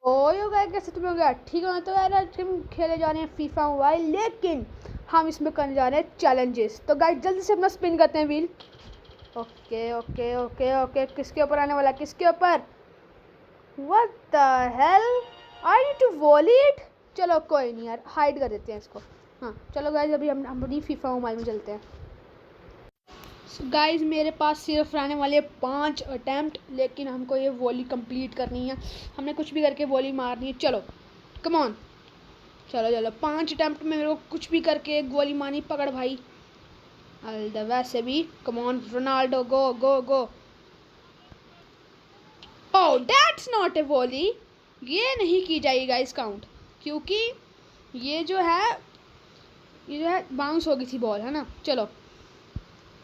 ओ yo guys कैसे तुम लोग यार ठीक हो? तो यार आज हम खेले जा रहे हैं फीफा मोबाइल, लेकिन हम इसमें करने जा रहे हैं चैलेंजेस। तो गाइस जल्दी से अपना स्पिन करते हैं wheel. Okay okay okay okay, किसके ऊपर आने वाला है? किसके ऊपर? What the hell, I need to volley it. चलो कोई नहीं यार, हाइड कर देते हैं इसको। हाँ चलो गाइस, अभी हम अपनी फीफा मोबाइल में चलते हैं। गाइस मेरे पास सिर्फ रहने वाले 5 अटैम्प्ट, लेकिन हमको ये वॉली कंप्लीट करनी है। हमने कुछ भी करके वॉली मारनी है। चलो कम ऑन, चलो चलो 5 अटैम्प्ट में मेरे को कुछ भी करके एक गोली मारनी। पकड़ भाई, वैसे भी come on Ronaldo, go go go. Oh that's not a volley, ये नहीं की जाएगी गाइस काउंट, क्योंकि ये जो है बाउंस हो गई थी बॉल, है ना। चलो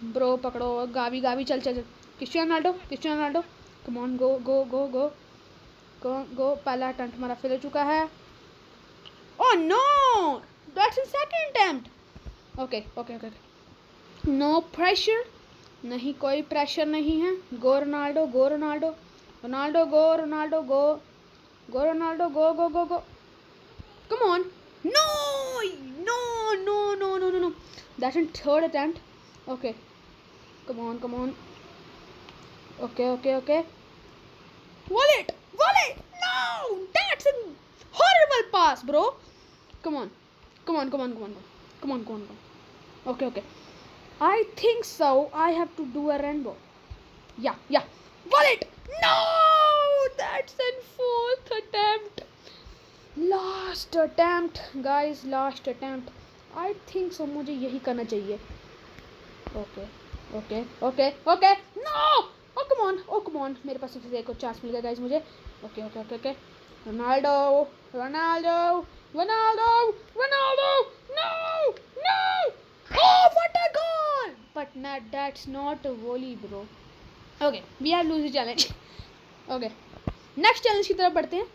ब्रो पकड़ो, गावी गावी, चल चल चल। Cristiano Ronaldo, Cristiano Ronaldo, come on go go go go go go. पहला अटेम्प्ट हमारा फेल हो चुका है। Oh no, that's in second attempt. Okay okay okay, no pressure, नहीं कोई प्रेशर नहीं है। Go Ronaldo, go Ronaldo, Ronaldo go, Ronaldo go, go Ronaldo go go go go. Come on, no no no no no no no, that's in third attempt. Okay come on come on, okay okay okay, wallet wallet, no, that's a horrible pass bro. Come on come on come on come on come on come on come on. Okay okay, I think so I have to do a rainbow. Yeah wallet, no, that's in fourth attempt, last attempt guys, last attempt. I think so मुझे यही करना चाहिए। Okay okay okay okay, no, oh come on, oh come on, मेरे पास सिर्फ एक और chance मिल गया गाइस मुझे। Okay okay okay okay, Ronaldo Ronaldo Ronaldo Ronaldo, no no, oh what a goal, but not, that's not a volley bro. Okay we are losing challenge. Okay next challenge की तरफ बढ़ते हैं।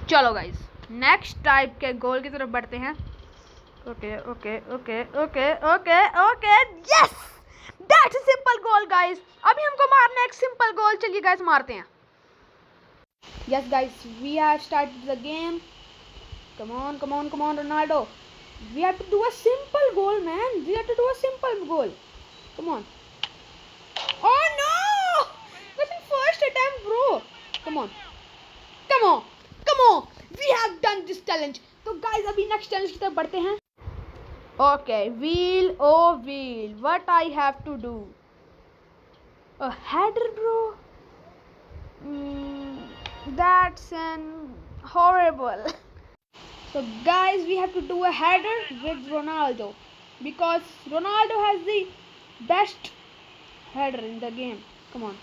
चलो guys next type के गोल की तरफ बढ़ते हैं। Okay okay okay okay okay okay, yes, that's a simple goal guys. अभी हमको मारना है एक सिंपल गोल, चलिए गाइस मारते हैं। Yes guys we have started the game, come on come on come on Ronaldo, we have to do a simple goal man, we have to do a simple goal, come on. Oh no, that's in first attempt bro, come on come on come on, we have done this challenge. तो guys अभी next challenge की तरफ बढ़ते हैं। Okay, wheel, oh wheel, what I have to do? A header, bro? That's an horrible. So guys, we have to do a header with Ronaldo, because Ronaldo has the best header in the game. Come on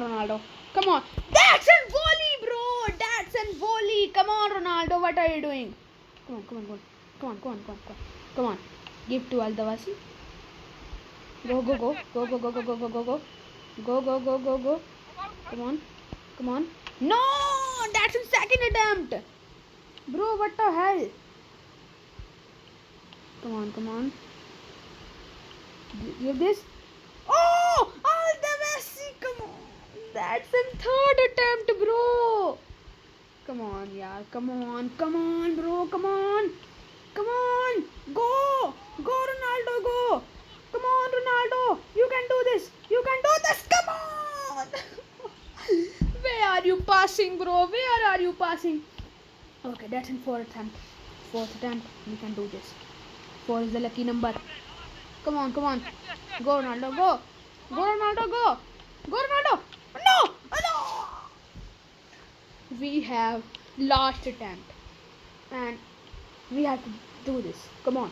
Ronaldo, come on. That's an volley, bro. That's an volley. Come on Ronaldo, what are you doing? Come on, come on, come on, come on, come on, come on, come on. Give to Aldawasi. Go go go go go go go go go go go go go go go go. Come on, come on. No, that's in second attempt, bro. What the hell? Come on. Give this. Oh, all the Messi. Come on. That's in third attempt, bro. Come on, yeah. Come on, bro. Come on. Come on. Go. Go, Ronaldo. Go. Come on, Ronaldo. You can do this. You can do this. Come on. Where are you passing, bro? Where are you passing? Okay, that's in fourth attempt. Fourth attempt. We can do this. 4 is the lucky number. Come on, come on. Go, Ronaldo. Go. Go, Ronaldo. Go. Go, Ronaldo. No. No. We have last attempt. And we have to do this. Come on.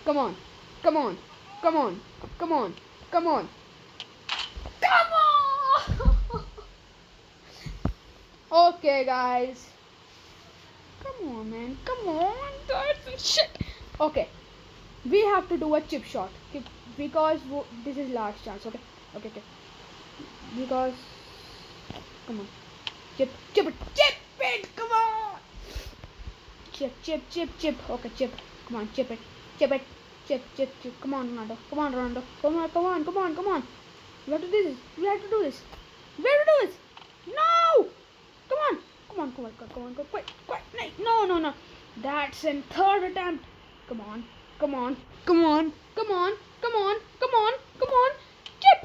Come on. Come on. Come on. Come on. Come on. Come on. Okay, guys. Come on, man. Come on. That's shit. Okay. We have to do a chip shot. Because this is last chance. Okay. Okay. Okay. Because. Come on. Chip. Chip it. Chip it. Come on. Chip. Chip. Chip. Chip. Okay. Chip. Come on. Chip it. Chip it. Chip. Chip. Chip. Come on, Ronaldo. Come on, Ronaldo. Come on. Come on. Come on. Come on. We have to do this. We have to do this. We have to do this. No. Come on. Come on, come on, come on, quick, quick. No. That's in third attempt. Come on. Come on. Chip.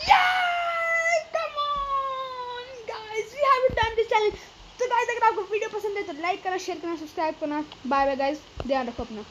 Yay! Come on, guys. We haven't done this challenge. तो guys अगर आपको video पसंद है तो like करना, share करना, subscribe करना. Bye bye guys. ध्यान रखो अपना.